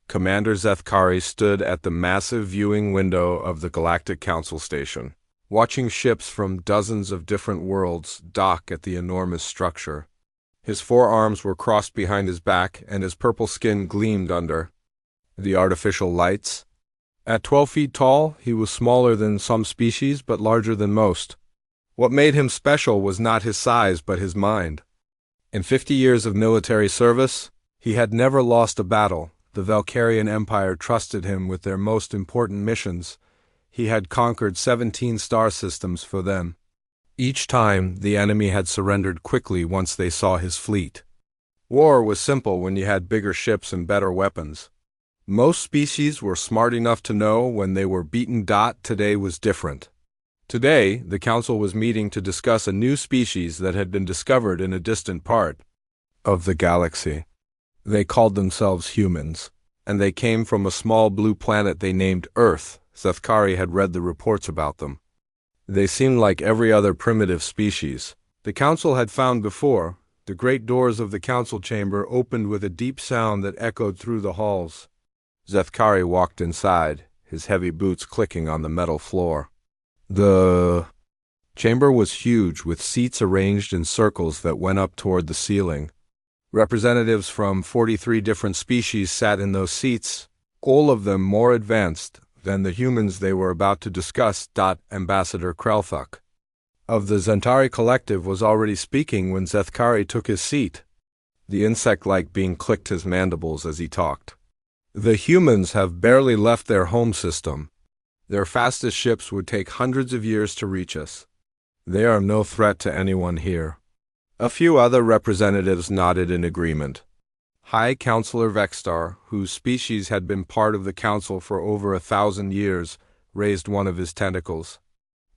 Commander Zethkari stood at the massive viewing window of the Galactic Council station, watching ships from dozens of different worlds dock at the enormous structure. His forearms were crossed behind his back, and his purple skin gleamed under the artificial lights. At 12 feet tall, he was smaller than some species, but larger than most. What made him special was not his size, but his mind. In 50 years of military service, he had never lost a battle. The Valkyrian Empire trusted him with their most important missions. He had conquered 17 star systems for them. Each time, the enemy had surrendered quickly once they saw his fleet. War was simple when you had bigger ships and better weapons. Most species were smart enough to know when they were beaten. Today was different. Today, the Council was meeting to discuss a new species that had been discovered in a distant part of the galaxy. They called themselves humans, and they came from a small blue planet they named Earth. Zethkari had read the reports about them. They seemed like every other primitive species the Council had found before. The great doors of the Council chamber opened with a deep sound that echoed through the halls. Zethkari walked inside, his heavy boots clicking on the metal floor. The chamber was huge, with seats arranged in circles that went up toward the ceiling. Representatives from 43 different species sat in those seats, all of them more advanced than the humans they were about to discuss. Ambassador Krelthuk of the Zentari Collective was already speaking when Zethkari took his seat. The insect-like being clicked his mandibles as he talked. The humans have barely left their home system. Their fastest ships would take hundreds of years to reach us. They are no threat to anyone here. A few other representatives nodded in agreement. High Counselor Vexstar, whose species had been part of the Council for over 1,000 years, raised one of his tentacles.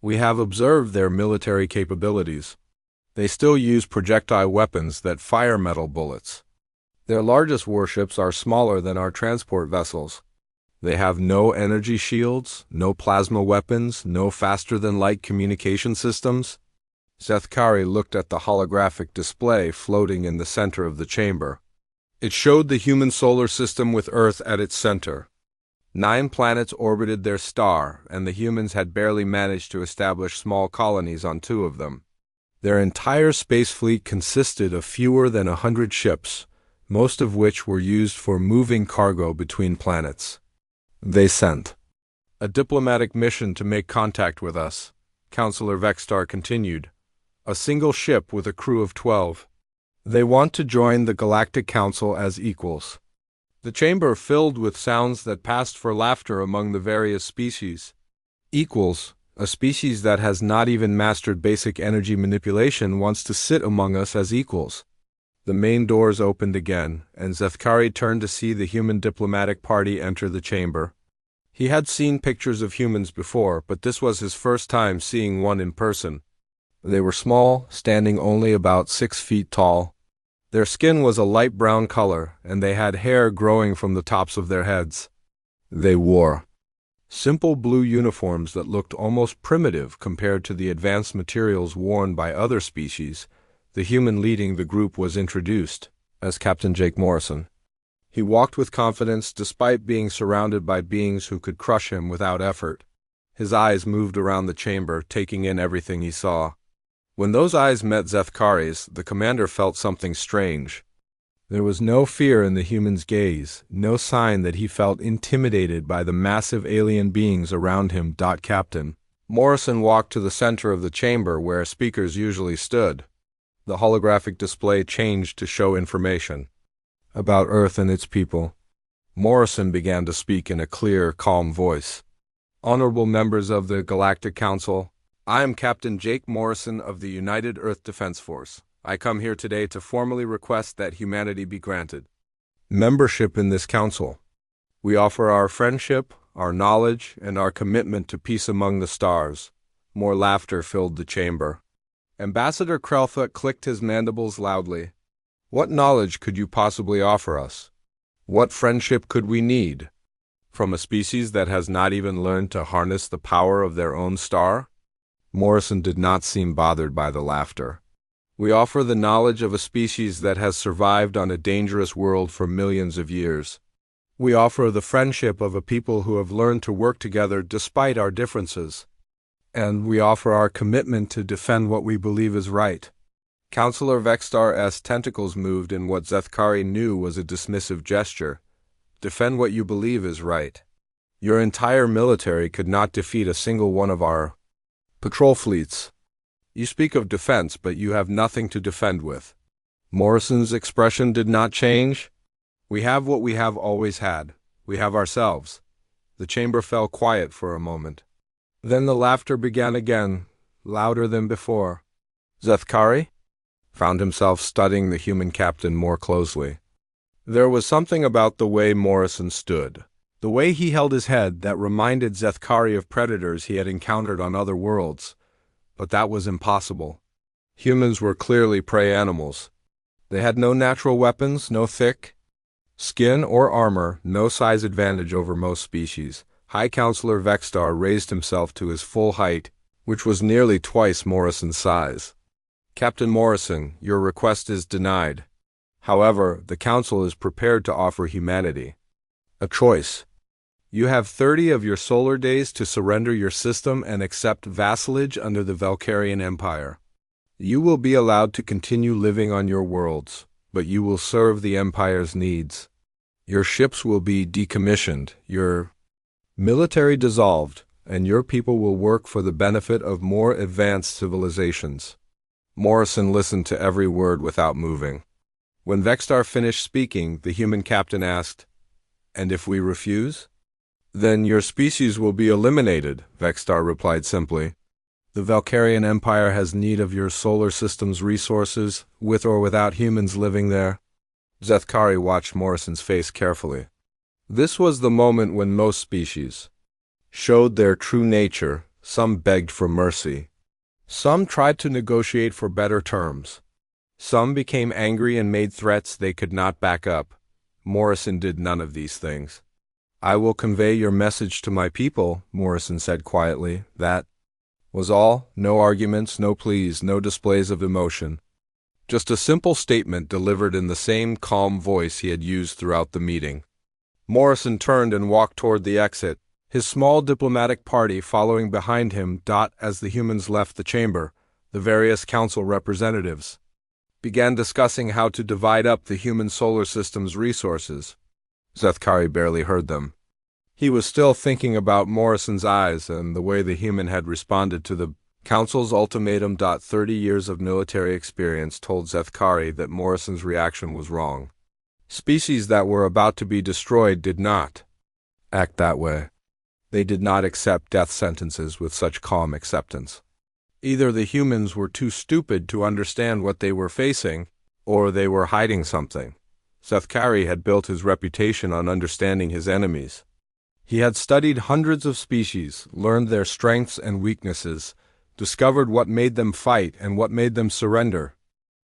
We have observed their military capabilities. They still use projectile weapons that fire metal bullets. Their largest warships are smaller than our transport vessels. They have no energy shields, no plasma weapons, no faster-than-light communication systems. Zethkari looked at the holographic display floating in the center of the chamber. It showed the human solar system with Earth at its center. 9 planets orbited their star, and the humans had barely managed to establish small colonies on 2 of them. Their entire space fleet consisted of fewer than 100 ships, most of which were used for moving cargo between planets. They sent a diplomatic mission to make contact with us, Counselor Vexstar continued. A single ship with a crew of 12. They want to join the Galactic Council as equals. The chamber filled with sounds that passed for laughter among the various species. Equals, a species that has not even mastered basic energy manipulation, wants to sit among us as equals. The main doors opened again, and Zethkari turned to see the human diplomatic party enter the chamber. He had seen pictures of humans before, but this was his first time seeing one in person. They were small, standing only about 6 feet tall. Their skin was a light brown color, and they had hair growing from the tops of their heads. They wore simple blue uniforms that looked almost primitive compared to the advanced materials worn by other species. The human leading the group was introduced as Captain Jake Morrison. He walked with confidence despite being surrounded by beings who could crush him without effort. His eyes moved around the chamber, taking in everything he saw. When those eyes met Zethkari's, the commander felt something strange. There was no fear in the human's gaze, no sign that he felt intimidated by the massive alien beings around him. Captain Morrison walked to the center of the chamber where speakers usually stood. The holographic display changed to show information about Earth and its people. Morrison began to speak in a clear, calm voice. Honorable members of the Galactic Council, I am Captain Jake Morrison of the United Earth Defense Force. I come here today to formally request that humanity be granted membership in this council. We offer our friendship, our knowledge, and our commitment to peace among the stars. More laughter filled the chamber. Ambassador Krelthuk clicked his mandibles loudly. What knowledge could you possibly offer us? What friendship could we need? From a species that has not even learned to harness the power of their own star? Morrison did not seem bothered by the laughter. We offer the knowledge of a species that has survived on a dangerous world for millions of years. We offer the friendship of a people who have learned to work together despite our differences. And we offer our commitment to defend what we believe is right. Counselor Vextar's tentacles moved in what Zethkari knew was a dismissive gesture. Defend what you believe is right. Your entire military could not defeat a single one of our patrol fleets. You speak of defense, but you have nothing to defend with. Morrison's expression did not change. We have what we have always had. We have ourselves. The chamber fell quiet for a moment. Then the laughter began again, louder than before. Zethkari found himself studying the human captain more closely. There was something about the way Morrison stood, the way he held his head, that reminded Zethkari of predators he had encountered on other worlds. But that was impossible. Humans were clearly prey animals. They had no natural weapons, no thick skin or armor, no size advantage over most species. High Counselor Vextar raised himself to his full height, which was nearly twice Morrison's size. Captain Morrison, your request is denied. However, the Council is prepared to offer humanity a choice. You have 30 of your solar days to surrender your system and accept vassalage under the Valkyrian Empire. You will be allowed to continue living on your worlds, but you will serve the Empire's needs. Your ships will be decommissioned, your military dissolved, and your people will work for the benefit of more advanced civilizations. Morrison listened to every word without moving. When Vextar finished speaking, the human captain asked, "And if we refuse?" "Then your species will be eliminated," Vextar replied simply. "The Valkyrian Empire has need of your solar system's resources, with or without humans living there." Zethkari watched Morrison's face carefully. This was the moment when most species showed their true nature. Some begged for mercy. Some tried to negotiate for better terms. Some became angry and made threats they could not back up. Morrison did none of these things. "I will convey your message to my people," Morrison said quietly. That was all. No arguments, no pleas, no displays of emotion. Just a simple statement delivered in the same calm voice he had used throughout the meeting. Morrison turned and walked toward the exit, his small diplomatic party following behind him. As the humans left the chamber, the various council representatives began discussing how to divide up the human solar system's resources. Zethkari barely heard them. He was still thinking about Morrison's eyes and the way the human had responded to the council's ultimatum. 30 years of military experience told Zethkari that Morrison's reaction was wrong. Species that were about to be destroyed did not act that way. They did not accept death sentences with such calm acceptance. Either the humans were too stupid to understand what they were facing, or they were hiding something. Zethkari had built his reputation on understanding his enemies. He had studied hundreds of species, learned their strengths and weaknesses, discovered what made them fight and what made them surrender.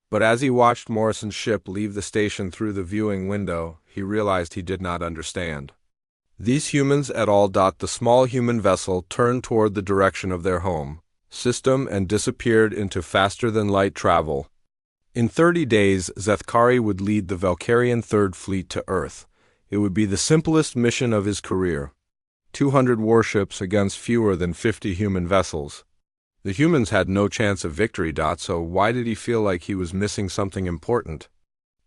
But as he watched Morrison's ship leave the station through the viewing window, he realized he did not understand. These humans at all. The small human vessel turned toward the direction of their home system and disappeared into faster-than-light travel. In 30 days, Zethkari would lead the Valkyrian Third Fleet to Earth. It would be the simplest mission of his career. 200 warships against fewer than 50 human vessels. The humans had no chance of victory. So why did he feel like he was missing something important?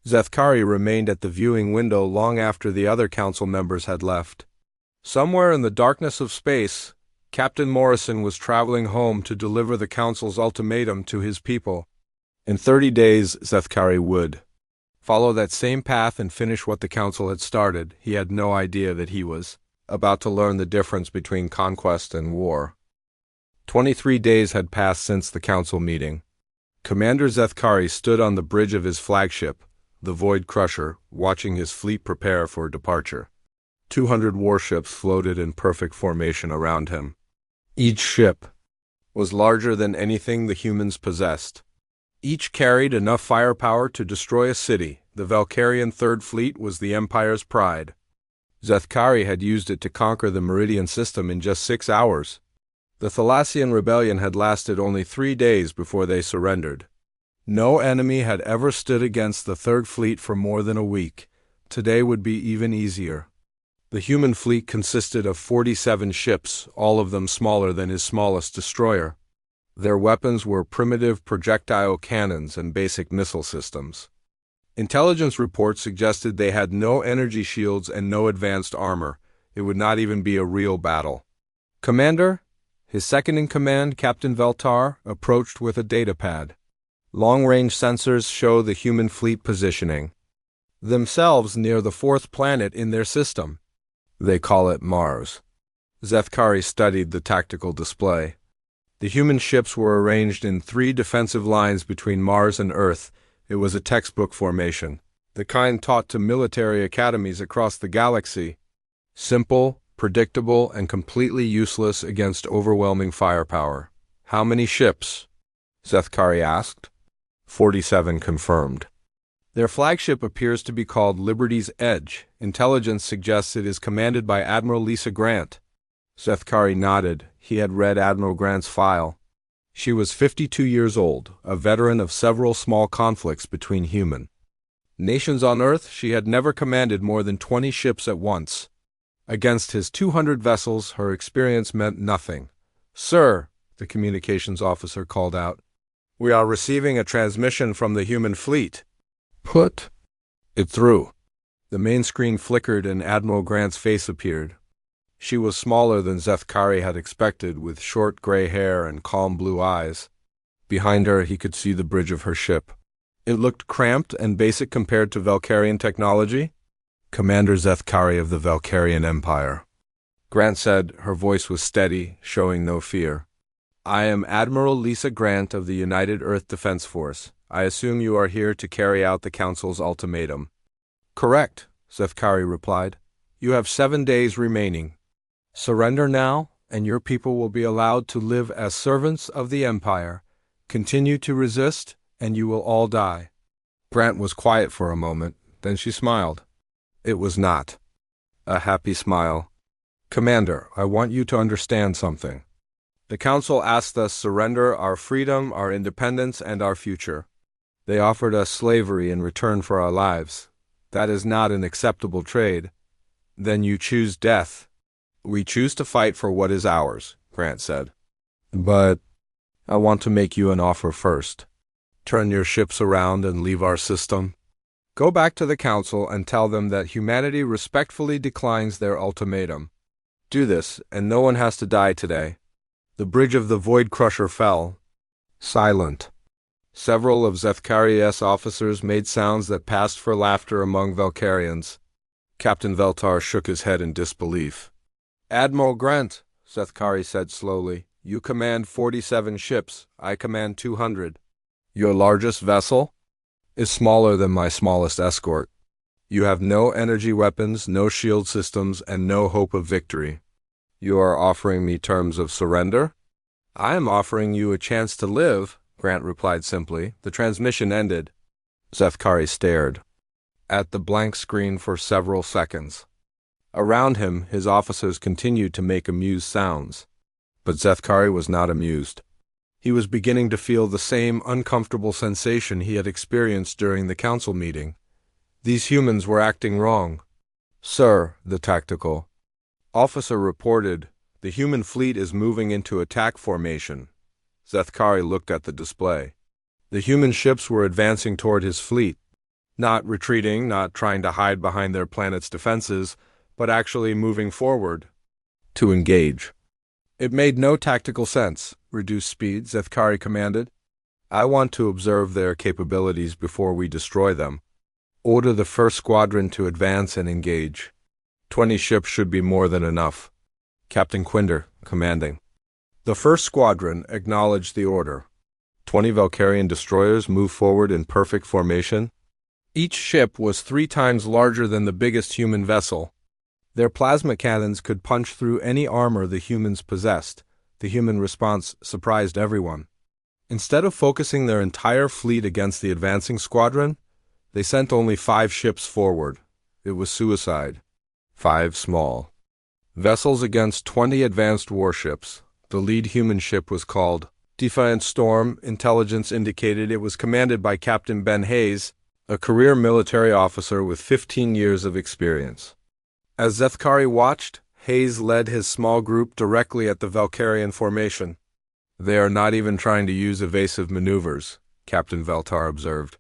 Zethkari remained at the viewing window long after the other council members had left. Somewhere in the darkness of space, Captain Morrison was traveling home to deliver the council's ultimatum to his people. In 30 days, Zethkari would follow that same path and finish what the council had started. He had no idea that he was about to learn the difference between conquest and war. 23 days had passed since the council meeting. Commander Zethkari stood on the bridge of his flagship, the Void Crusher, watching his fleet prepare for departure. 200 warships floated in perfect formation around him. Each ship was larger than anything the humans possessed. Each carried enough firepower to destroy a city. The Valkyrian Third Fleet was the Empire's pride. Zethkari had used it to conquer the Meridian system in just 6 hours. The Thalassian rebellion had lasted only 3 days before they surrendered. No enemy had ever stood against the Third Fleet for more than a week. Today would be even easier. The human fleet consisted of 47 ships, all of them smaller than his smallest destroyer. Their weapons were primitive projectile cannons and basic missile systems. Intelligence reports suggested they had no energy shields and no advanced armor. It would not even be a real battle. Commander, his second-in-command, Captain Veltar, approached with a datapad. Long-range sensors show the human fleet positioning themselves near the fourth planet in their system. They call it Mars. Zethkari studied the tactical display. The human ships were arranged in 3 defensive lines between Mars and Earth. It was a textbook formation, the kind taught to military academies across the galaxy. Simple, predictable, and completely useless against overwhelming firepower. How many ships? Zethkari asked. 47 confirmed. Their flagship appears to be called Liberty's Edge. Intelligence suggests it is commanded by Admiral Lisa Grant. Zethkari nodded. He had read Admiral Grant's file. She was 52 years old, a veteran of several small conflicts between human nations on Earth. She had never commanded more than 20 ships at once. Against his 200 vessels, her experience meant nothing. "Sir," the communications officer called out, "we are receiving a transmission from the human fleet." "Put it through." The main screen flickered and Admiral Grant's face appeared. She was smaller than Zethkari had expected, with short gray hair and calm blue eyes. Behind her, he could see the bridge of her ship. It looked cramped and basic compared to Valkyrian technology. "Commander Zethkari of the Valkyrian Empire," Grant said. Her voice was steady, showing no fear. "I am Admiral Lisa Grant of the United Earth Defense Force. I assume you are here to carry out the Council's ultimatum." "Correct," Zethkari replied. "You have 7 days remaining. Surrender now, and your people will be allowed to live as servants of the Empire. Continue to resist, and you will all die." Grant was quiet for a moment, then she smiled. It was not a happy smile. "Commander, I want you to understand something. The Council asked us surrender our freedom, our independence, and our future. They offered us slavery in return for our lives. That is not an acceptable trade. Then you choose death. We choose to fight for what is ours," Grant said. "But I want to make you an offer first. Turn your ships around and leave our system. Go back to the Council and tell them that humanity respectfully declines their ultimatum. Do this, and no one has to die today." The bridge of the Void Crusher fell. Silent. Several of Zethkari's officers made sounds that passed for laughter among Valkyrians. Captain Veltar shook his head in disbelief. "Admiral Grant," Zethkari said slowly, "you command 47 ships. I command 200. Your largest vessel is smaller than my smallest escort. You have no energy weapons, no shield systems, and no hope of victory. You are offering me terms of surrender?" "I am offering you a chance to live," Grant replied simply. The transmission ended. Zethkari stared at the blank screen for several seconds. Around him, his officers continued to make amused sounds. But Zethkari was not amused. He was beginning to feel the same uncomfortable sensation he had experienced during the council meeting. These humans were acting wrong. "Sir," the tactical officer reported, "the human fleet is moving into attack formation." Zethkari looked at the display. The human ships were advancing toward his fleet. Not retreating, not trying to hide behind their planet's defenses, but actually moving forward to engage. It made no tactical sense. "Reduce speed," Zethkari commanded. "I want to observe their capabilities before we destroy them. Order the first squadron to advance and engage. 20 ships should be more than enough." Captain Quinder, commanding. The first squadron acknowledged the order. 20 Valkyrian destroyers moved forward in perfect formation. Each ship was 3 times larger than the biggest human vessel. Their plasma cannons could punch through any armor the humans possessed. The human response surprised everyone. Instead of focusing their entire fleet against the advancing squadron, they sent only 5 ships forward. It was suicide. 5 small vessels against 20 advanced warships. The lead human ship was called Defiance Storm. Intelligence indicated it was commanded by Captain Ben Hayes, a career military officer with 15 years of experience. As Zethkari watched, Hayes led his small group directly at the Valkyrian formation. "They are not even trying to use evasive maneuvers," Captain Veltar observed.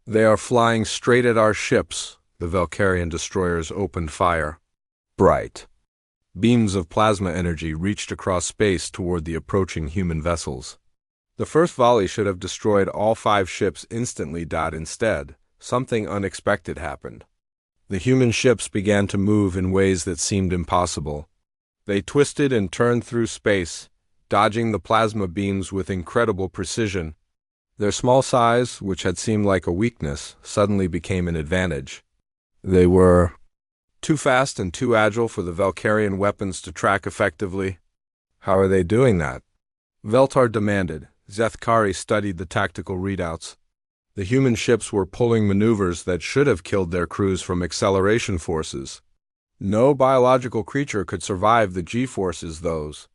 "They are flying straight at our ships." The Valkyrian destroyers opened fire. Bright beams of plasma energy reached across space toward the approaching human vessels. The first volley should have destroyed all 5 ships instantly. Instead, something unexpected happened. The human ships began to move in ways that seemed impossible. They twisted and turned through space, dodging the plasma beams with incredible precision. Their small size, which had seemed like a weakness, suddenly became an advantage. They were too fast and too agile for the Valkyrian weapons to track effectively. "How are they doing that?" Veltar demanded. Zethkari studied the tactical readouts. The human ships were pulling maneuvers that should have killed their crews from acceleration forces. No biological creature could survive the G-forces those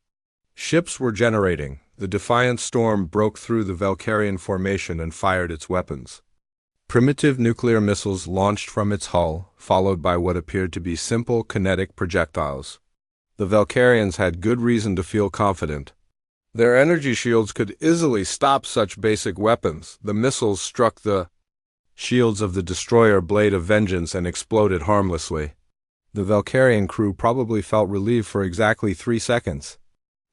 ships were generating. The defiance storm broke through the Valkyrian formation and fired its weapons. Primitive nuclear missiles launched from its hull, followed by what appeared to be simple kinetic projectiles. The Valkyrians had good reason to feel confident. Their energy shields could easily stop such basic weapons. The missiles struck the shields of the destroyer Blade of Vengeance and exploded harmlessly. The Valkyrian crew probably felt relieved for exactly 3 seconds.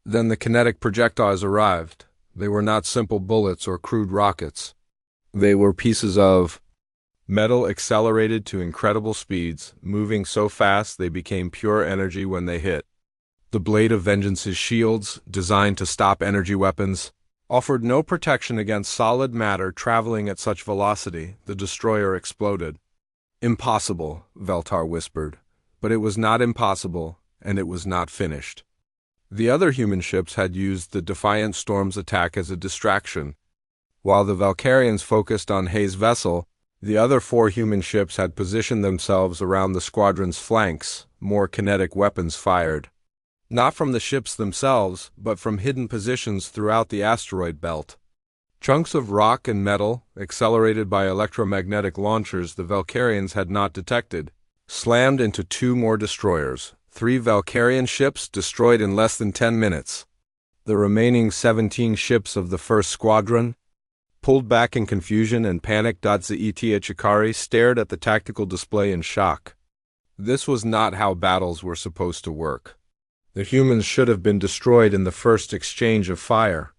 Then the kinetic projectiles arrived. They were not simple bullets or crude rockets. They were pieces of metal accelerated to incredible speeds, moving so fast they became pure energy when they hit. The Blade of Vengeance's shields, designed to stop energy weapons, offered no protection against solid matter traveling at such velocity. The destroyer exploded. "Impossible," Veltar whispered. But it was not impossible, and it was not finished. The other human ships had used the Defiant Storm's attack as a distraction. While the Valkyrians focused on Hayes' vessel, the other 4 human ships had positioned themselves around the squadron's flanks. More kinetic weapons fired. Not from the ships themselves, but from hidden positions throughout the asteroid belt. Chunks of rock and metal, accelerated by electromagnetic launchers the Valkyrians had not detected, slammed into 2 more destroyers. 3 Valkyrian ships destroyed in less than 10 minutes. The remaining 17 ships of the first squadron pulled back in confusion and panic. Zethkari stared at the tactical display in shock. This was not how battles were supposed to work. The humans should have been destroyed in the first exchange of fire.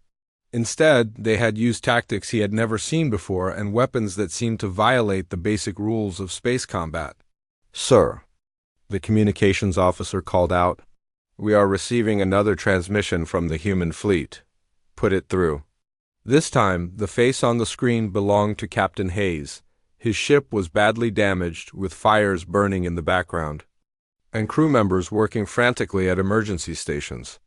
Instead, they had used tactics he had never seen before and weapons that seemed to violate the basic rules of space combat. "Sir," the communications officer called out, "we are receiving another transmission from the human fleet. Put it through." This time, the face on the screen belonged to Captain Hayes. His ship was badly damaged, with fires burning in the background, and crew members working frantically at emergency stations.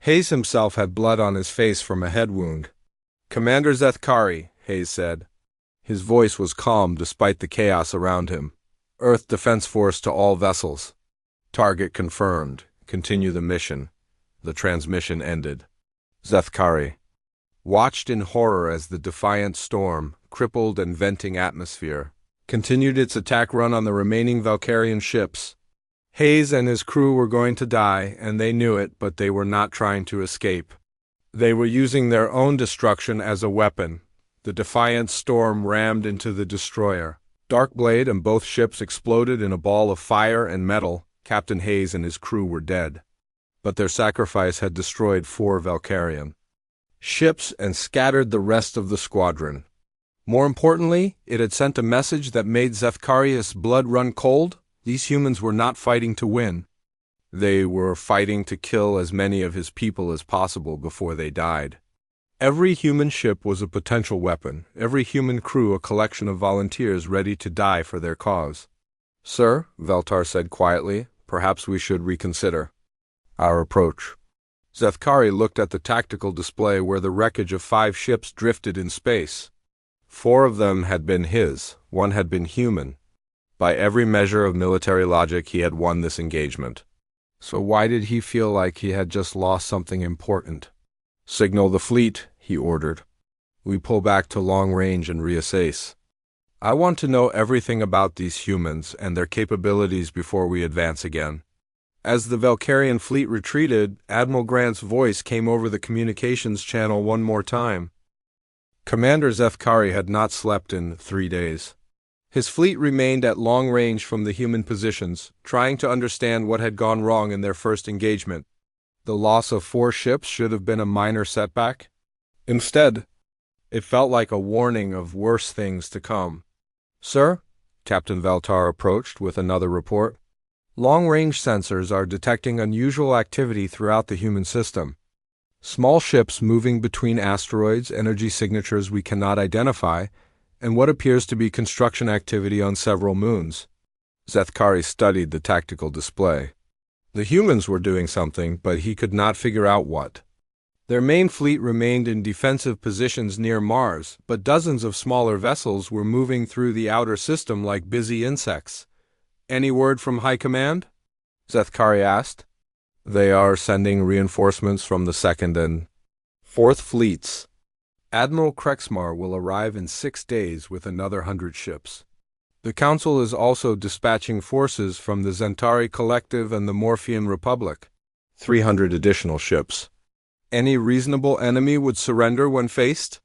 Hayes himself had blood on his face from a head wound. "Commander Zethkari," Hayes said. His voice was calm despite the chaos around him. "Earth Defense Force to all vessels. Target confirmed. Continue the mission." The transmission ended. Zethkari watched in horror as the defiant storm, crippled and venting atmosphere, continued its attack run on the remaining Valkyrian ships. Hayes and his crew were going to die, and they knew it, but they were not trying to escape. They were using their own destruction as a weapon. The defiant storm rammed into the destroyer. Darkblade and both ships exploded in a ball of fire and metal. Captain Hayes and his crew were dead. But their sacrifice had destroyed 4 Valkyrian ships and scattered the rest of the squadron. More importantly, it had sent a message that made Zethkari's blood run cold. These humans were not fighting to win. They were fighting to kill as many of his people as possible before they died. Every human ship was a potential weapon, every human crew a collection of volunteers ready to die for their cause. "Sir," Veltar said quietly, "perhaps we should reconsider our approach." Zethkari looked at the tactical display where the wreckage of 5 ships drifted in space. 4 of them had been his, 1 had been human. By every measure of military logic, he had won this engagement. So why did he feel like he had just lost something important? "Signal the fleet," he ordered. "We pull back to long range and reassess." I want to know everything about these humans and their capabilities before we advance again. As the Valkyrian fleet retreated, Admiral Grant's voice came over the communications channel one more time. Commander Zethkari had not slept in 3 days. His fleet remained at long range from the human positions, trying to understand what had gone wrong in their first engagement. The loss of 4 ships should have been a minor setback. Instead, it felt like a warning of worse things to come. "Sir," Captain Veltar approached with another report. "Long-range sensors are detecting unusual activity throughout the human system. Small ships moving between asteroids, energy signatures we cannot identify, and what appears to be construction activity on several moons." Zethkari studied the tactical display. The humans were doing something, but he could not figure out what. Their main fleet remained in defensive positions near Mars, but dozens of smaller vessels were moving through the outer system like busy insects. "Any word from High Command?" Zethkari asked. "They are sending reinforcements from the 2nd and 4th fleets. Admiral Krexmar will arrive in 6 days with another 100 ships. The Council is also dispatching forces from the Zentari Collective and the Morphean Republic. 300 additional ships. Any reasonable enemy would surrender when faced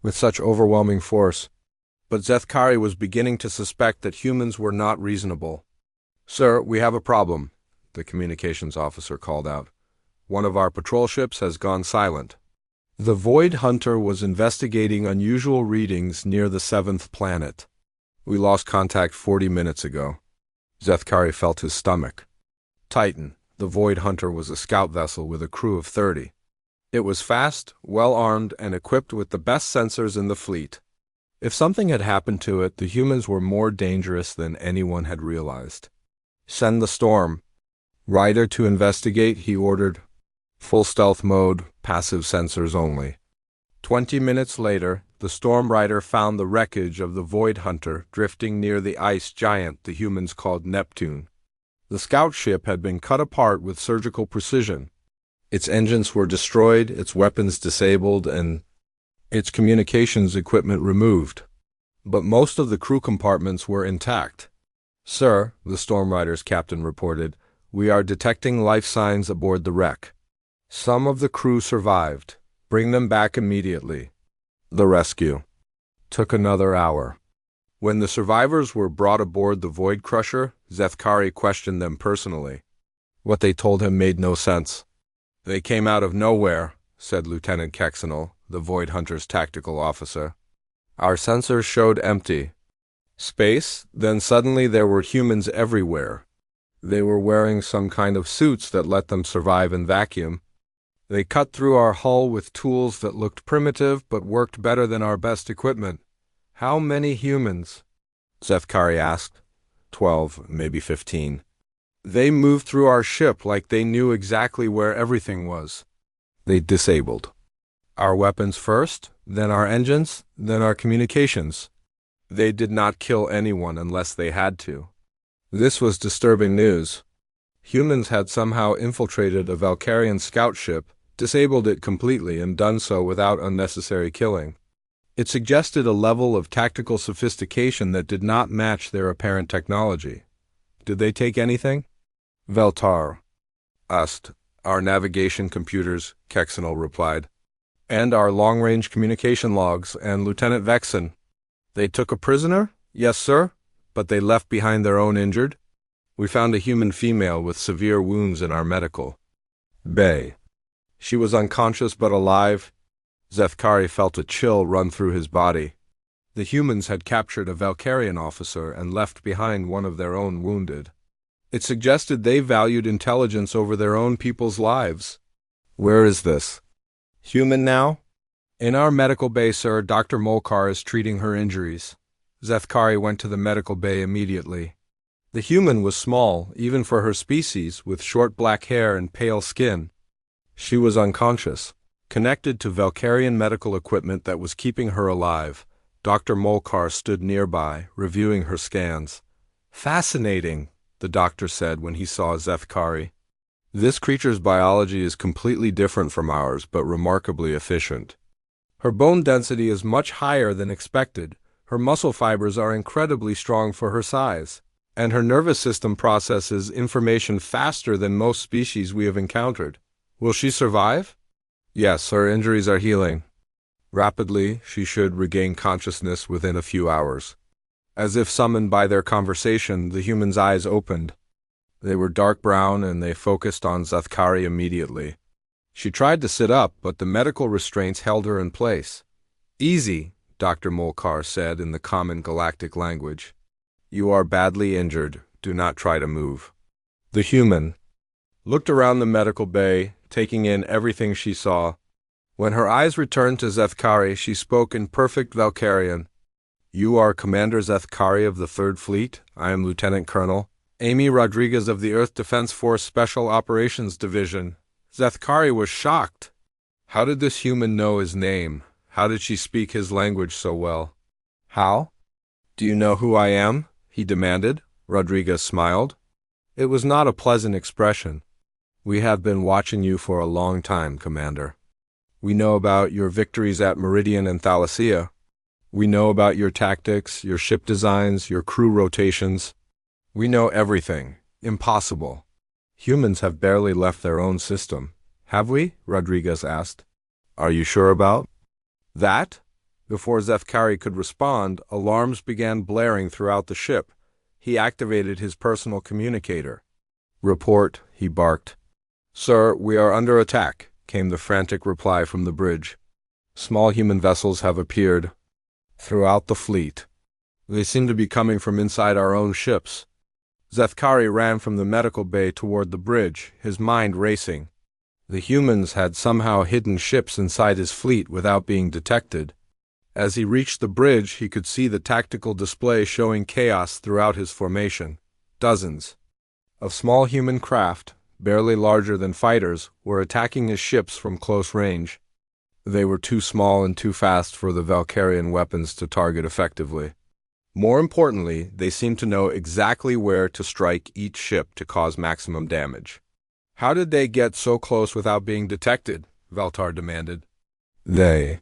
with such overwhelming force." But Zethkari was beginning to suspect that humans were not reasonable. "Sir, we have a problem," the communications officer called out. "One of our patrol ships has gone silent." The Void Hunter was investigating unusual readings near the 7th planet. "We lost contact 40 minutes ago." Zethkari felt his stomach tighten. The Void Hunter was a scout vessel with a crew of 30. It was fast, well-armed, and equipped with the best sensors in the fleet. If something had happened to it, the humans were more dangerous than anyone had realized. "Send the Storm Rider to investigate," he ordered. "Full stealth mode, passive sensors only." 20 minutes later, the Storm Rider found the wreckage of the Void Hunter drifting near the ice giant the humans called Neptune. The scout ship had been cut apart with surgical precision. Its engines were destroyed, its weapons disabled, and its communications equipment removed. But most of the crew compartments were intact. "Sir," the Storm Rider's captain reported, "we are detecting life signs aboard the wreck. Some of the crew survived. Bring them back immediately." The rescue took another hour. When the survivors were brought aboard the Void Crusher, Zethkari questioned them personally. What they told him made no sense. "They came out of nowhere," said Lieutenant Kexenal, the Void Hunter's tactical officer. "Our sensors showed empty space, then suddenly there were humans everywhere. They were wearing some kind of suits that let them survive in vacuum. They cut through our hull with tools that looked primitive but worked better than our best equipment." "How many humans?" Zethkari asked. 12, maybe 15. "They moved through our ship like they knew exactly where everything was." "They disabled our weapons first, then our engines, then our communications. They did not kill anyone unless they had to." This was disturbing news. Humans had somehow infiltrated a Valkyrian scout ship, disabled it completely, and done so without unnecessary killing. It suggested a level of tactical sophistication that did not match their apparent technology. "Did they take anything?" Veltar asked. "Our navigation computers," Kexenal replied. "And our long-range communication logs, and Lieutenant Vexen." "They took a prisoner?" "Yes, sir, but they left behind their own injured. We found a human female with severe wounds in our medical bay. She was unconscious but alive." Zethkari felt a chill run through his body. The humans had captured a Valkyrian officer and left behind one of their own wounded. It suggested they valued intelligence over their own people's lives. "Where is this human now?" "In our medical bay, sir. Dr. Molkar is treating her injuries." Zethkari went to the medical bay immediately. The human was small, even for her species, with short black hair and pale skin. She was unconscious, connected to Valkyrian medical equipment that was keeping her alive. Dr. Molkar stood nearby, reviewing her scans. "Fascinating," the doctor said when he saw Zethkari. "This creature's biology is completely different from ours, but remarkably efficient. Her bone density is much higher than expected. Her muscle fibers are incredibly strong for her size, and her nervous system processes information faster than most species we have encountered. Will she survive? Yes, her injuries are healing. Rapidly, she should regain consciousness within a few hours. As if summoned by their conversation, the human's eyes opened. They were dark brown, and they focused on Zathkari immediately. She tried to sit up, but the medical restraints held her in place. Easy, Dr. Molkar said in the common galactic language. You are badly injured. Do not try to move. The human looked around the medical bay, taking in everything she saw. When her eyes returned to Zathkari, she spoke in perfect Valkyrian. You are Commander Zathkari of the 3rd Fleet. I am Lieutenant Colonel Amy Rodriguez of the Earth Defense Force Special Operations Division. Zathkari was shocked. How did this human know his name? How did she speak his language so well? How? Do you know who I am? He demanded. Rodriguez smiled. It was not a pleasant expression. We have been watching you for a long time, Commander. We know about your victories at Meridian and Thalasia. We know about your tactics, your ship designs, your crew rotations. We know everything. Impossible. Humans have barely left their own system. Have we? Rodriguez asked. Are you sure about that? Before Zathkari could respond, alarms began blaring throughout the ship. He activated his personal communicator. Report, he barked. Sir, we are under attack, came the frantic reply from the bridge. Small human vessels have appeared throughout the fleet. They seem to be coming from inside our own ships. Zathkari ran from the medical bay toward the bridge, his mind racing. The humans had somehow hidden ships inside his fleet without being detected. As he reached the bridge, he could see the tactical display showing chaos throughout his formation. Dozens of small human craft, barely larger than fighters, were attacking his ships from close range. They were too small and too fast for the Valkyrian weapons to target effectively. More importantly, they seemed to know exactly where to strike each ship to cause maximum damage. How did they get so close without being detected? Valtar demanded. They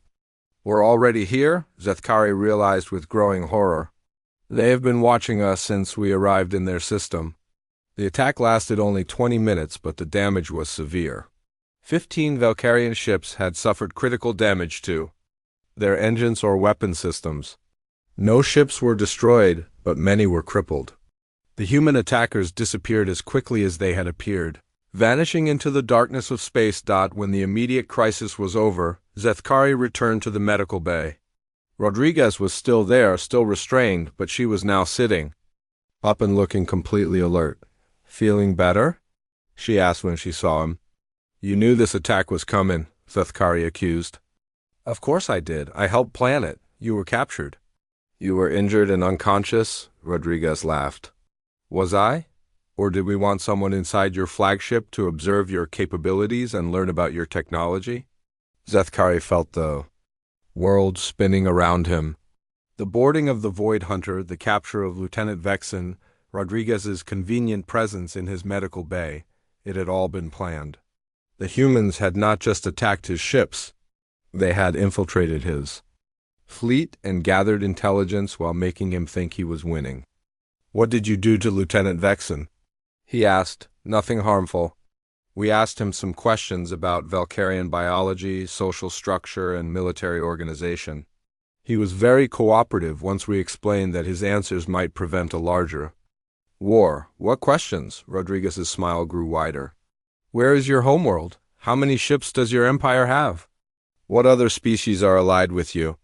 were already here, Zathkari realized with growing horror. They have been watching us since we arrived in their system. The attack lasted only 20 minutes, but the damage was severe. 15 Valkyrian ships had suffered critical damage to their engines or weapon systems. No ships were destroyed, but many were crippled. The human attackers disappeared as quickly as they had appeared, vanishing into the darkness of space. When the immediate crisis was over, Zathkari returned to the medical bay. Rodriguez was still there, still restrained, but she was now sitting up and looking completely alert. Feeling better? She asked when she saw him. You knew this attack was coming, Zathkari accused. Of course I did. I helped plan it. You were captured. You were injured and unconscious? Rodriguez laughed. Was I? Or did we want someone inside your flagship to observe your capabilities and learn about your technology? Zathkari felt the world spinning around him. The boarding of the Void Hunter, the capture of Lieutenant Vexen, Rodriguez's convenient presence in his medical bay, it had all been planned. The humans had not just attacked his ships, they had infiltrated his fleet and gathered intelligence while making him think he was winning. What did you do to Lieutenant Vexen? He asked. Nothing harmful. We asked him some questions about Valkyrian biology, social structure, and military organization. He was very cooperative once we explained that his answers might prevent a larger war. What questions? Rodriguez's smile grew wider. Where is your homeworld? How many ships does your empire have? What other species are allied with you?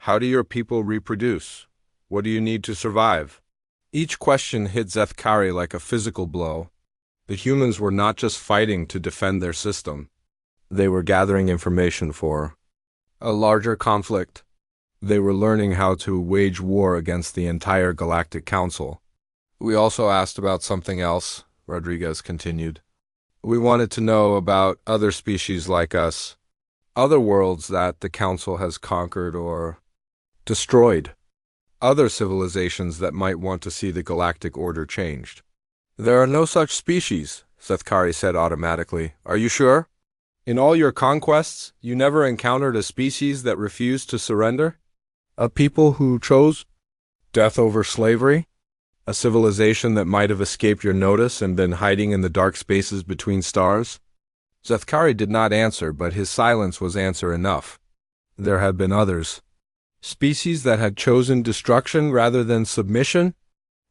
How do your people reproduce? What do you need to survive? Each question hit Zathkari like a physical blow. The humans were not just fighting to defend their system. They were gathering information for a larger conflict. They were learning how to wage war against the entire Galactic Council. We also asked about something else, Rodriguez continued. We wanted to know about other species like us, other worlds that the Council has conquered or destroyed, other civilizations that might want to see the galactic order changed. There are no such species, Zathkari said automatically. Are you sure? In all your conquests, you never encountered a species that refused to surrender? A people who chose death over slavery? A civilization that might have escaped your notice and been hiding in the dark spaces between stars? Zethkari did not answer, but his silence was answer enough. There had been others. Species that had chosen destruction rather than submission?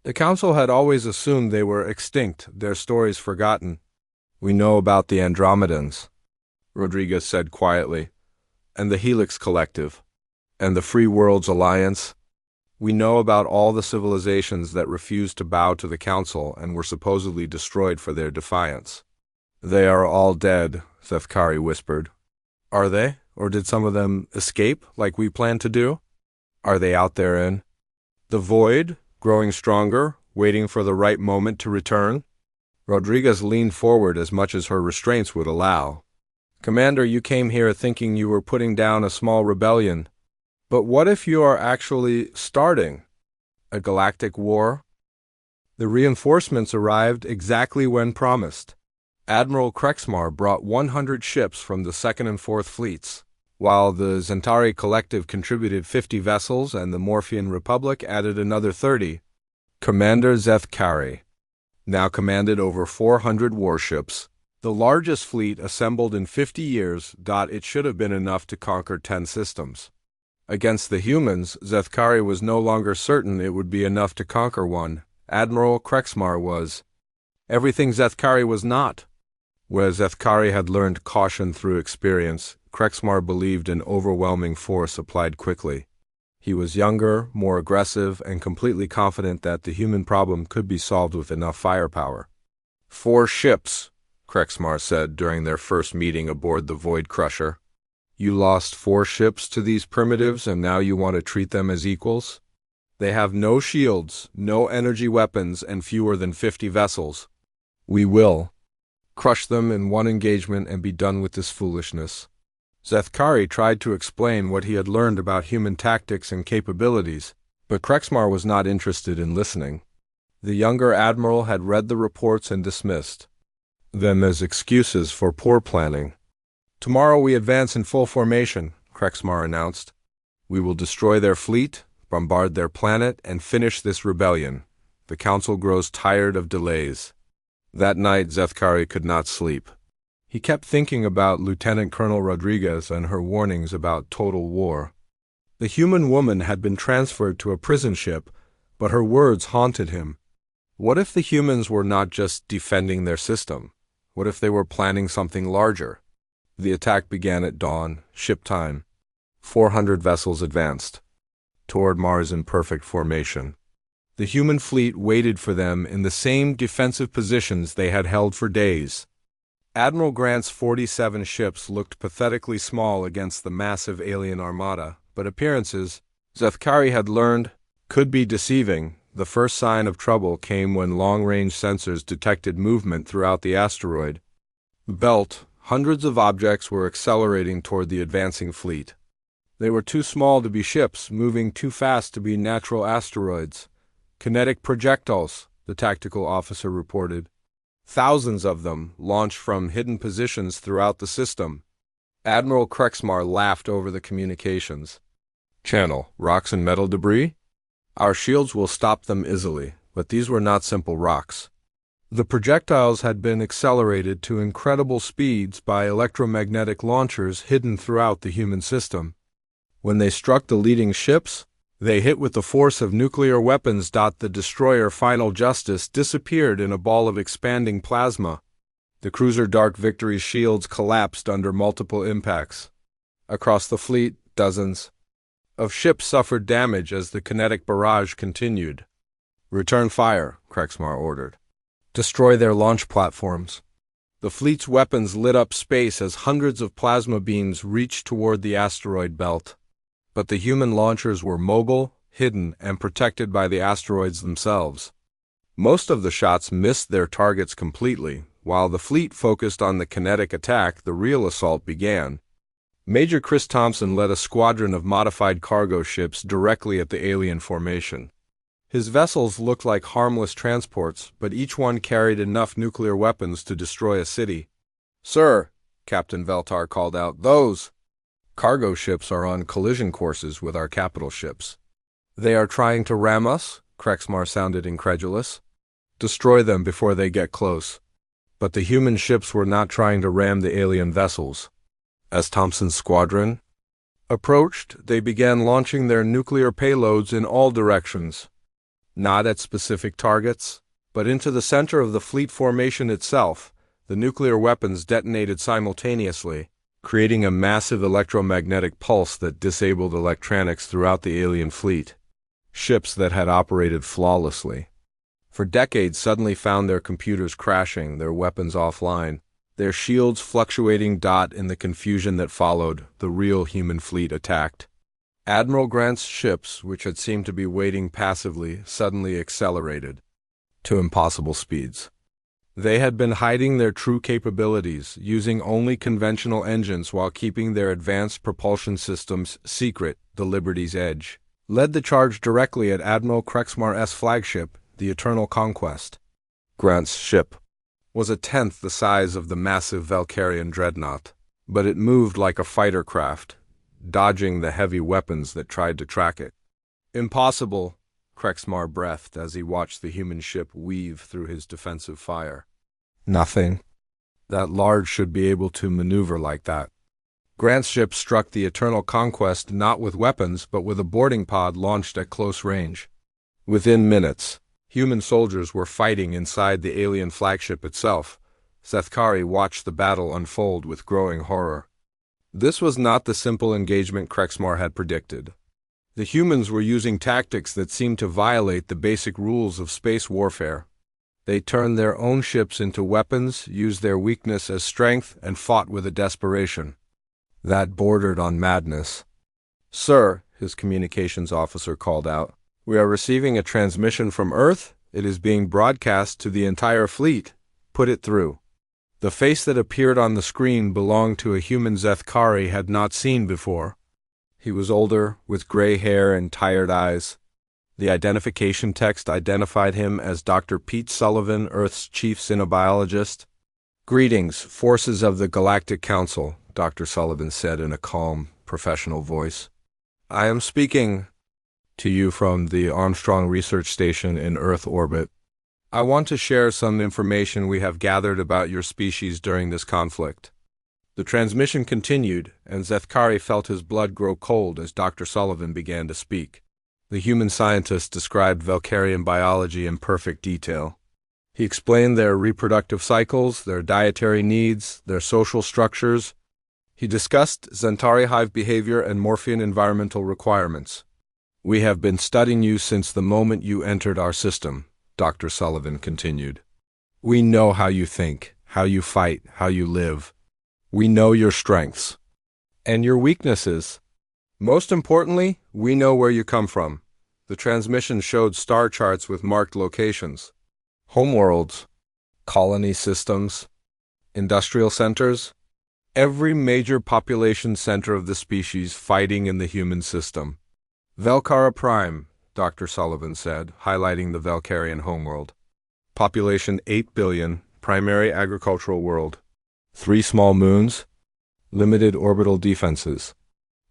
The Council had always assumed they were extinct, their stories forgotten. We know about the Andromedans, Rodriguez said quietly, and the Helix Collective, and the Free Worlds Alliance. We know about all the civilizations that refused to bow to the Council and were supposedly destroyed for their defiance. They are all dead, Zethkari whispered. Are they? Or did some of them escape, like we planned to do? Are they out there in the void, growing stronger, waiting for the right moment to return? Rodriguez leaned forward as much as her restraints would allow. Commander, you came here thinking you were putting down a small rebellion. But what if you are actually starting a galactic war? The reinforcements arrived exactly when promised. Admiral Krexmar brought 100 ships from the 2nd and 4th fleets, while the Zentari Collective contributed 50 vessels and the Morphean Republic added another 30. Commander Zethkari now commanded over 400 warships, the largest fleet assembled in 50 years. It should have been enough to conquer 10 systems. Against the humans, Zethkari was no longer certain it would be enough to conquer one. Admiral Krexmar was. Everything Zethkari was not. Where Zethkari had learned caution through experience, Krexmar believed in overwhelming force applied quickly. He was younger, more aggressive, and completely confident that the human problem could be solved with enough firepower. 4 ships, Krexmar said during their first meeting aboard the Void Crusher. You lost 4 ships to these primitives and now you want to treat them as equals? They have no shields, no energy weapons, and fewer than 50 vessels. We will crush them in one engagement and be done with this foolishness. Zethkari tried to explain what he had learned about human tactics and capabilities, but Krexmar was not interested in listening. The younger admiral had read the reports and dismissed them as excuses for poor planning. Tomorrow we advance in full formation, Krexmar announced. We will destroy their fleet, bombard their planet, and finish this rebellion. The Council grows tired of delays. That night, Zethkari could not sleep. He kept thinking about Lieutenant Colonel Rodriguez and her warnings about total war. The human woman had been transferred to a prison ship, but her words haunted him. What if the humans were not just defending their system? What if they were planning something larger? The attack began at dawn, ship time. 400 vessels advanced toward Mars in perfect formation. The human fleet waited for them in the same defensive positions they had held for days. Admiral Grant's 47 ships looked pathetically small against the massive alien armada, but appearances, Zethkari had learned, could be deceiving. The first sign of trouble came when long-range sensors detected movement throughout the asteroid belt. Hundreds of objects were accelerating toward the advancing fleet. They were too small to be ships, moving too fast to be natural asteroids. Kinetic projectiles, the tactical officer reported. Thousands of them, launched from hidden positions throughout the system. Admiral Krexmar laughed over the communications channel. Rocks and metal debris? Our shields will stop them easily, but these were not simple rocks. The projectiles had been accelerated to incredible speeds by electromagnetic launchers hidden throughout the human system. When they struck the leading ships, they hit with the force of nuclear weapons. The destroyer Final Justice disappeared in a ball of expanding plasma. The cruiser Dark Victory's shields collapsed under multiple impacts. Across the fleet, dozens of ships suffered damage as the kinetic barrage continued. Return fire, Krexmar ordered. Destroy their launch platforms. The fleet's weapons lit up space as hundreds of plasma beams reached toward the asteroid belt. But the human launchers were mobile, hidden, and protected by the asteroids themselves. Most of the shots missed their targets completely. While the fleet focused on the kinetic attack, the real assault began. Major Chris Thompson led a squadron of modified cargo ships directly at the alien formation. His vessels looked like harmless transports, but each one carried enough nuclear weapons to destroy a city. "Sir," Captain Veltar called out, "those Cargo ships are on collision courses with our capital ships. They are trying to ram us, Krexmar sounded incredulous. Destroy them before they get close. But the human ships were not trying to ram the alien vessels. As Thompson's squadron approached, they began launching their nuclear payloads in all directions. Not at specific targets, but into the center of the fleet formation itself. The nuclear weapons detonated simultaneously, creating a massive electromagnetic pulse that disabled electronics throughout the alien fleet. Ships that had operated flawlessly for decades suddenly found their computers crashing, their weapons offline, their shields fluctuating. In the confusion that followed, the real human fleet attacked. Admiral Grant's ships, which had seemed to be waiting passively, suddenly accelerated to impossible speeds. They had been hiding their true capabilities, using only conventional engines while keeping their advanced propulsion systems secret. The Liberty's Edge led the charge directly at Admiral Krexmar's flagship, the Eternal Conquest. Grant's ship was a tenth the size of the massive Valkyrian dreadnought, but it moved like a fighter craft, dodging the heavy weapons that tried to track it. Impossible, Krexmar breathed as he watched the human ship weave through his defensive fire. Nothing that large should be able to maneuver like that. Grant's ship struck the Eternal Conquest not with weapons but with a boarding pod launched at close range. Within minutes, human soldiers were fighting inside the alien flagship itself. Sethkari watched the battle unfold with growing horror. This was not the simple engagement Krexmar had predicted. The humans were using tactics that seemed to violate the basic rules of space warfare. They turned their own ships into weapons, used their weakness as strength, and fought with a desperation that bordered on madness. "Sir," his communications officer called out, "we are receiving a transmission from Earth. It is being broadcast to the entire fleet. Put it through." The face that appeared on the screen belonged to a human Sethkari had not seen before. He was older, with gray hair and tired eyes. The identification text identified him as Dr. Pete Sullivan, Earth's chief xenobiologist. "Greetings, forces of the Galactic Council," Dr. Sullivan said in a calm, professional voice. "I am speaking to you from the Armstrong Research Station in Earth orbit. I want to share some information we have gathered about your species during this conflict." The transmission continued, and Sethkari felt his blood grow cold as Dr. Sullivan began to speak. The human scientist described Valkyrian biology in perfect detail. He explained their reproductive cycles, their dietary needs, their social structures. He discussed Zentari hive behavior and Morphean environmental requirements. "We have been studying you since the moment you entered our system," Dr. Sullivan continued. "We know how you think, how you fight, how you live. We know your strengths and your weaknesses. Most importantly, we know where you come from." The transmission showed star charts with marked locations. Homeworlds, colony systems, industrial centers, every major population center of the species fighting in the human system. "Velkara Prime," Dr. Sullivan said, highlighting the Valkyrian homeworld. "Population 8 billion, primary agricultural world. 3 small moons, limited orbital defenses.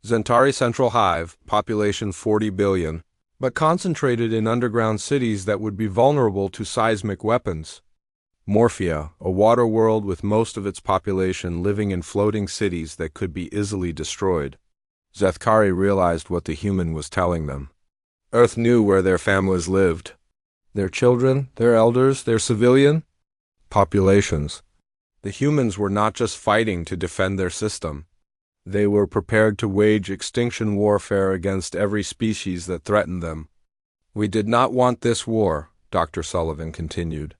Zentari Central Hive, population 40 billion, but concentrated in underground cities that would be vulnerable to seismic weapons. Morphia, a water world with most of its population living in floating cities that could be easily destroyed." Sethkari realized what the human was telling them. Earth knew where their families lived. Their children, their elders, their civilian populations. The humans were not just fighting to defend their system. They were prepared to wage extinction warfare against every species that threatened them. "We did not want this war," Dr. Sullivan continued.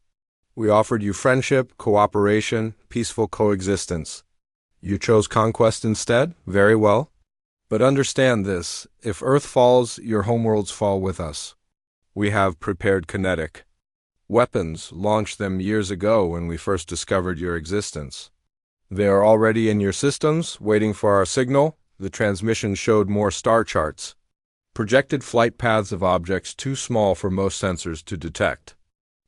"We offered you friendship, cooperation, peaceful coexistence. You chose conquest instead? Very well. But understand this, if Earth falls, your homeworlds fall with us. We have prepared kinetic weapons, launched them years ago when we first discovered your existence. They are already in your systems, waiting for our signal." The transmission showed more star charts, projected flight paths of objects too small for most sensors to detect,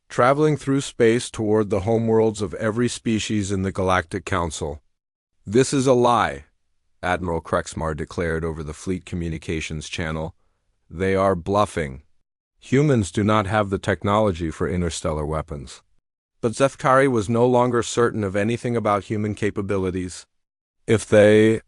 traveling through space toward the homeworlds of every species in the Galactic Council. "This is a lie," Admiral Krexmar declared over the fleet communications channel. They are bluffing. Humans do not have the technology for interstellar weapons. But Zethkari was no longer certain of anything about human capabilities. If they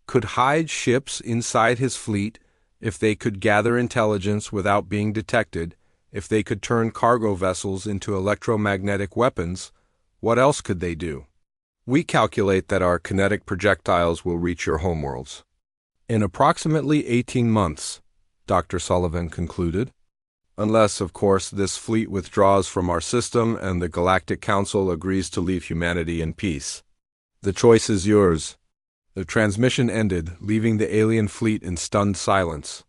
could hide ships inside his fleet, if they could gather intelligence without being detected, if they could turn cargo vessels into electromagnetic weapons, what else could they do? We calculate that our kinetic projectiles will reach your homeworlds in approximately 18 months, Dr. Sullivan concluded. Unless, of course, this fleet withdraws from our system and the Galactic Council agrees to leave humanity in peace. The choice is yours. The transmission ended, leaving the alien fleet in stunned silence.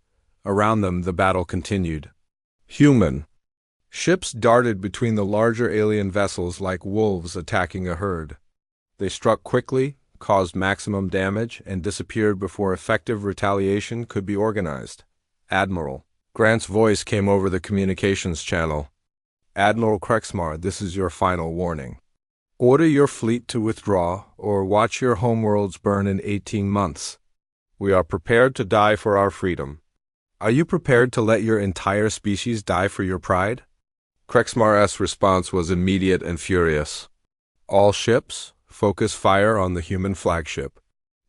Around them, the battle continued. Human ships darted between the larger alien vessels like wolves attacking a herd. They struck quickly, caused maximum damage, and disappeared before effective retaliation could be organized. Admiral Grant's voice came over the communications channel. Admiral Krexmar, this is your final warning. Order your fleet to withdraw, or watch your homeworlds burn in 18 months. We are prepared to die for our freedom. Are you prepared to let your entire species die for your pride? Krexmar's response was immediate and furious. All ships, focus fire on the human flagship.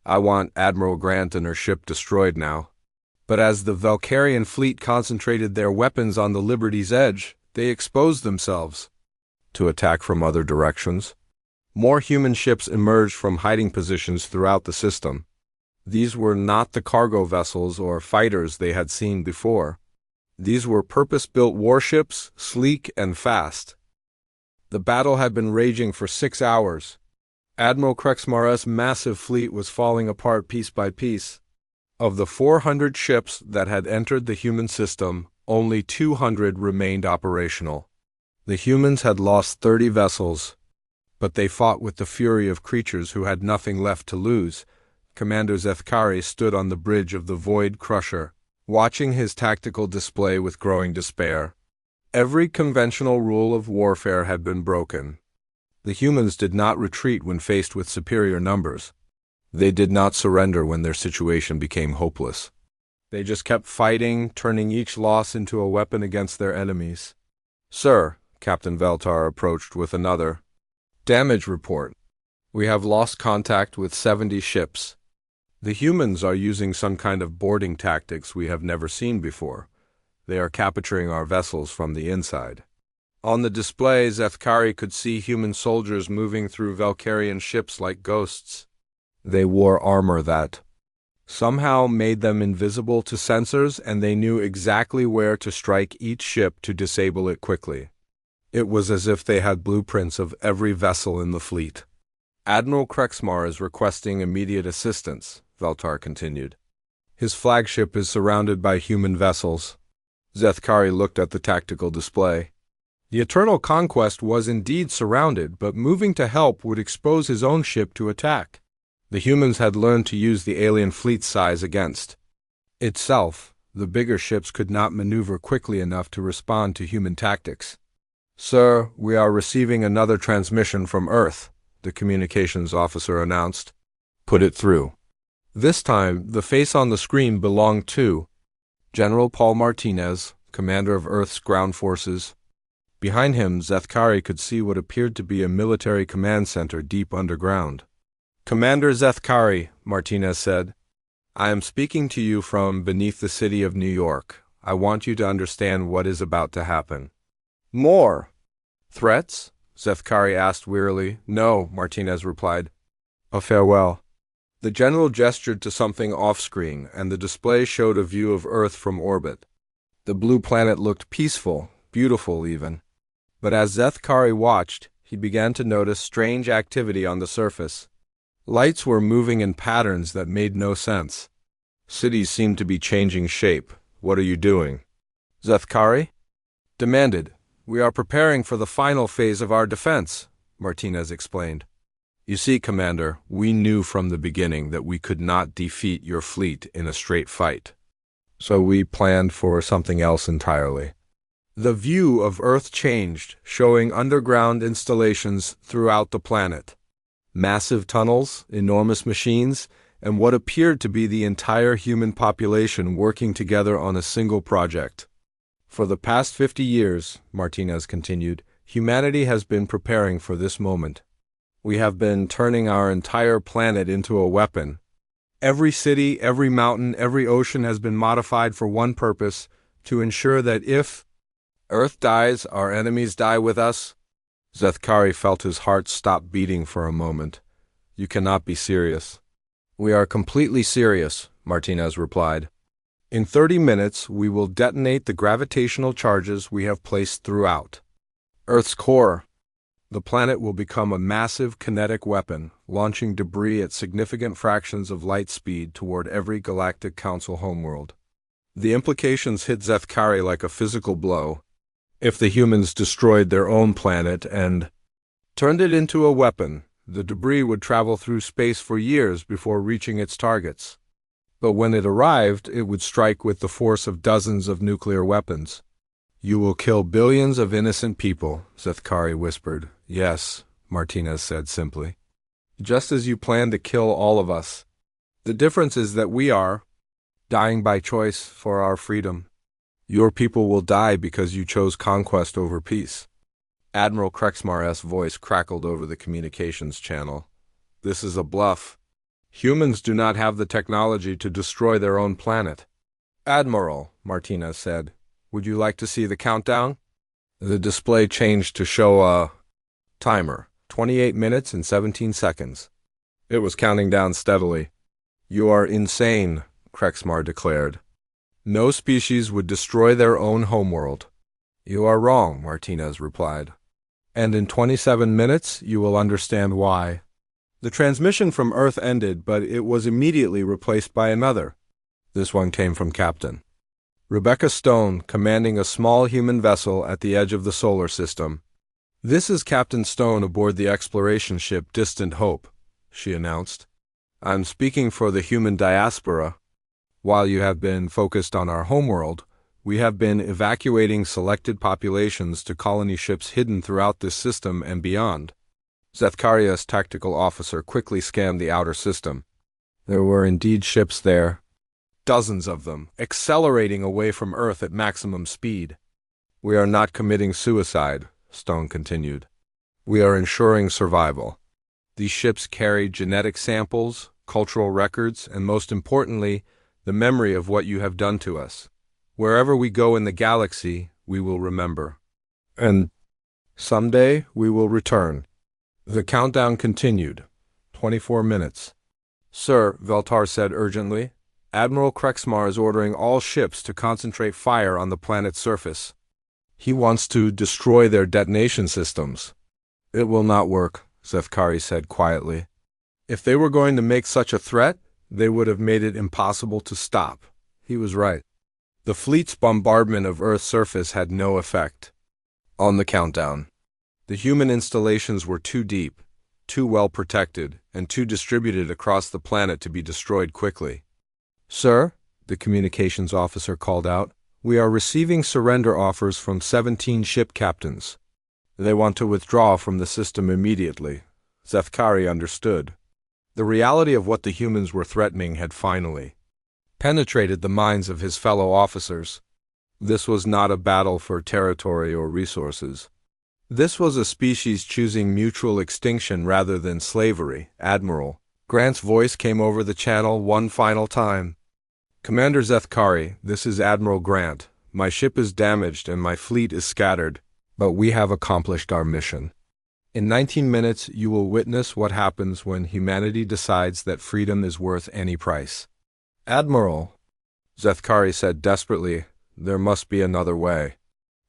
I want Admiral Grant and her ship destroyed now. But as the Valkyrian fleet concentrated their weapons on the Liberty's edge, they exposed themselves to attack from other directions. More human ships emerged from hiding positions throughout the system. These were not the cargo vessels or fighters they had seen before. These were purpose-built warships, sleek and fast. The battle had been raging for 6 hours. Admiral Krexmar's massive fleet was falling apart piece by piece. Of the 400 ships that had entered the human system, only 200 remained operational. The humans had lost 30 vessels, but they fought with the fury of creatures who had nothing left to lose. Commander Zethkari stood on the bridge of the Void Crusher, watching his tactical display with growing despair. Every conventional rule of warfare had been broken. The humans did not retreat when faced with superior numbers. They did not surrender when their situation became hopeless. They just kept fighting, turning each loss into a weapon against their enemies. Sir, Captain Veltar approached with another damage report. We have lost contact with 70 ships. The humans are using some kind of boarding tactics we have never seen before. They are capturing our vessels from the inside. On the display, Zethkari could see human soldiers moving through Valkyrian ships like ghosts. They wore armor that somehow made them invisible to sensors, and they knew exactly where to strike each ship to disable it quickly. It was as if they had blueprints of every vessel in the fleet. Admiral Krexmar is requesting immediate assistance, Veltar continued. His flagship is surrounded by human vessels. Zethkari looked at the tactical display. The Eternal Conquest was indeed surrounded, but moving to help would expose his own ship to attack. The humans had learned to use the alien fleet's size against itself. The bigger ships could not maneuver quickly enough to respond to human tactics. Sir, we are receiving another transmission from Earth, the communications officer announced. Put it through. This time, the face on the screen belonged to General Paul Martinez, commander of Earth's ground forces. Behind him, Zethkari could see what appeared to be a military command center deep underground. Commander Zethkari, Martinez said, I am speaking to you from beneath the city of New York. I want you to understand what is about to happen. More threats? Zethkari asked wearily. No, Martinez replied. A farewell. The general gestured to something off-screen, and the display showed a view of Earth from orbit. The blue planet looked peaceful, beautiful even. But as Zethkari watched, he began to notice strange activity on the surface. Lights were moving in patterns that made no sense. Cities seemed to be changing shape. What are you doing? Zethkari demanded. We are preparing for the final phase of our defense, Martinez explained. You see, Commander, we knew from the beginning that we could not defeat your fleet in a straight fight. So we planned for something else entirely. The view of Earth changed, showing underground installations throughout the planet. Massive tunnels, enormous machines, and what appeared to be the entire human population working together on a single project. For the past 50 years, Martinez continued, humanity has been preparing for this moment. We have been turning our entire planet into a weapon. Every city, every mountain, every ocean has been modified for one purpose, to ensure that if Earth dies, our enemies die with us. Zethkari felt his heart stop beating for a moment. You cannot be serious. We are completely serious, Martinez replied. In 30 minutes, we will detonate the gravitational charges we have placed throughout Earth's core. The planet will become a massive kinetic weapon, launching debris at significant fractions of light speed toward every Galactic Council homeworld. The implications hit Zethkari like a physical blow. If the humans destroyed their own planet and turned it into a weapon, the debris would travel through space for years before reaching its targets. But when it arrived, it would strike with the force of dozens of nuclear weapons. You will kill billions of innocent people, Zethkari whispered. Yes, Martinez said simply. Just as you plan to kill all of us. The difference is that we are dying by choice for our freedom. Your people will die because you chose conquest over peace. Admiral Krexmar's voice crackled over the communications channel. This is a bluff. Humans do not have the technology to destroy their own planet. Admiral, Martinez said, would you like to see the countdown? The display changed to show a timer, 28 minutes and 17 seconds. It was counting down steadily. You are insane, Krexmar declared. No species would destroy their own homeworld. You are wrong, Martinez replied. And in 27 minutes, you will understand why. The transmission from Earth ended, but it was immediately replaced by another. This one came from Captain Rebecca Stone, commanding a small human vessel at the edge of the solar system. This is Captain Stone aboard the exploration ship Distant Hope, she announced. I'm speaking for the human diaspora. While you have been focused on our homeworld, we have been evacuating selected populations to colony ships hidden throughout this system and beyond. Zethkari's tactical officer quickly scanned the outer system. There were indeed ships there. Dozens of them, accelerating away from Earth at maximum speed. We are not committing suicide, Stone continued. We are ensuring survival. These ships carry genetic samples, cultural records, and most importantly, the memory of what you have done to us. Wherever we go in the galaxy, we will remember. And someday we will return. The countdown continued. 24 minutes. Sir, Veltar said urgently, Admiral Krexmar is ordering all ships to concentrate fire on the planet's surface. He wants to destroy their detonation systems. It will not work, Zethkari said quietly. If they were going to make such a threat, they would have made it impossible to stop. He was right. The fleet's bombardment of Earth's surface had no effect. On the countdown. The human installations were too deep, too well protected, and too distributed across the planet to be destroyed quickly. Sir, the communications officer called out, we are receiving surrender offers from 17 ship captains. They want to withdraw from the system immediately. Zethkari understood. The reality of what the humans were threatening had finally penetrated the minds of his fellow officers. This was not a battle for territory or resources. This was a species choosing mutual extinction rather than slavery. Admiral Grant's voice came over the channel one final time. Commander Zethkari, this is Admiral Grant. My ship is damaged and my fleet is scattered, but we have accomplished our mission. In 19 minutes, you will witness what happens when humanity decides that freedom is worth any price. Admiral, Zethkari said desperately, there must be another way.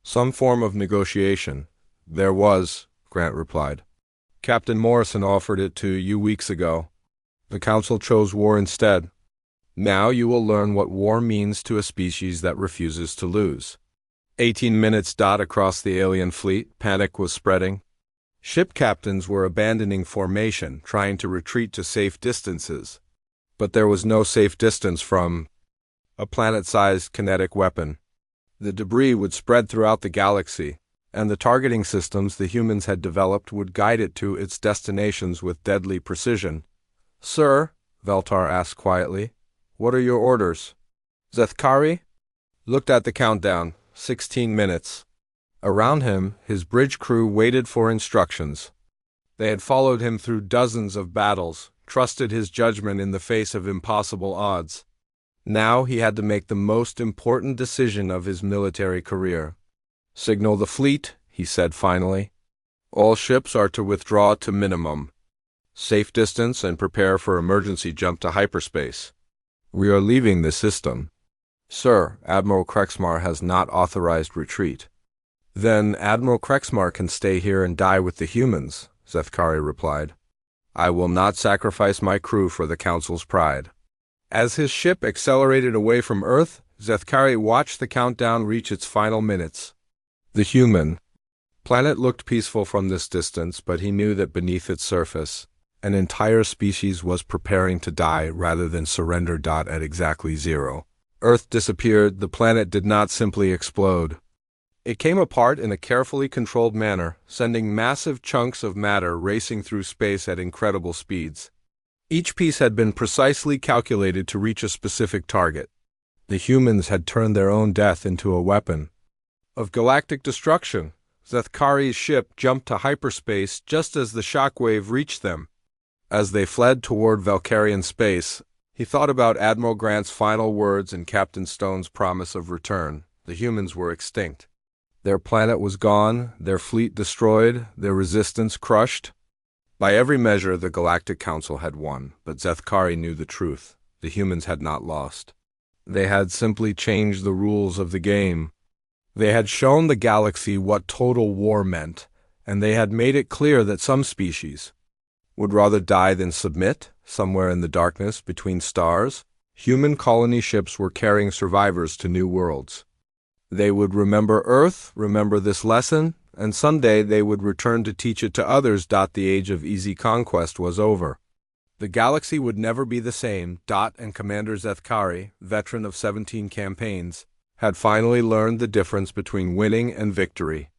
Some form of negotiation. There was, Grant replied. Captain Morrison offered it to you weeks ago. The Council chose war instead. Now you will learn what war means to a species that refuses to lose. 18 minutes. Across the alien fleet, panic was spreading. Ship captains were abandoning formation, trying to retreat to safe distances. But there was no safe distance from a planet-sized kinetic weapon. The debris would spread throughout the galaxy, and the targeting systems the humans had developed would guide it to its destinations with deadly precision. Sir, Veltar asked quietly. "What are your orders?" Zethkari looked at the countdown. 16 minutes. Around him, his bridge crew waited for instructions. They had followed him through dozens of battles, trusted his judgment in the face of impossible odds. Now he had to make the most important decision of his military career. "Signal the fleet," he said finally. "All ships are to withdraw to minimum. Safe distance and prepare for emergency jump to hyperspace. We are leaving the system." "Sir, Admiral Krexmar has not authorized retreat." "Then Admiral Krexmar can stay here and die with the humans," Zethkari replied. "I will not sacrifice my crew for the Council's pride." As his ship accelerated away from Earth, Zethkari watched the countdown reach its final minutes. The human planet looked peaceful from this distance, but he knew that beneath its surface, an entire species was preparing to die rather than surrender. At exactly 0. Earth disappeared. The planet did not simply explode. It came apart in a carefully controlled manner, sending massive chunks of matter racing through space at incredible speeds. Each piece had been precisely calculated to reach a specific target. The humans had turned their own death into a weapon of galactic destruction. Zethkari's ship jumped to hyperspace just as the shockwave reached them. As they fled toward Valkyrian space, he thought about Admiral Grant's final words and Captain Stone's promise of return. The humans were extinct. Their planet was gone, their fleet destroyed, their resistance crushed. By every measure, the Galactic Council had won, but Zethkari knew the truth. The humans had not lost. They had simply changed the rules of the game. They had shown the galaxy what total war meant, and they had made it clear that some species would rather die than submit. Somewhere in the darkness between stars, human colony ships were carrying survivors to new worlds. They would remember Earth, remember this lesson, and someday they would return to teach it to others. The age of easy conquest was over. The galaxy would never be the same. And Commander Zethkari, veteran of 17 campaigns, had finally learned the difference between winning and victory.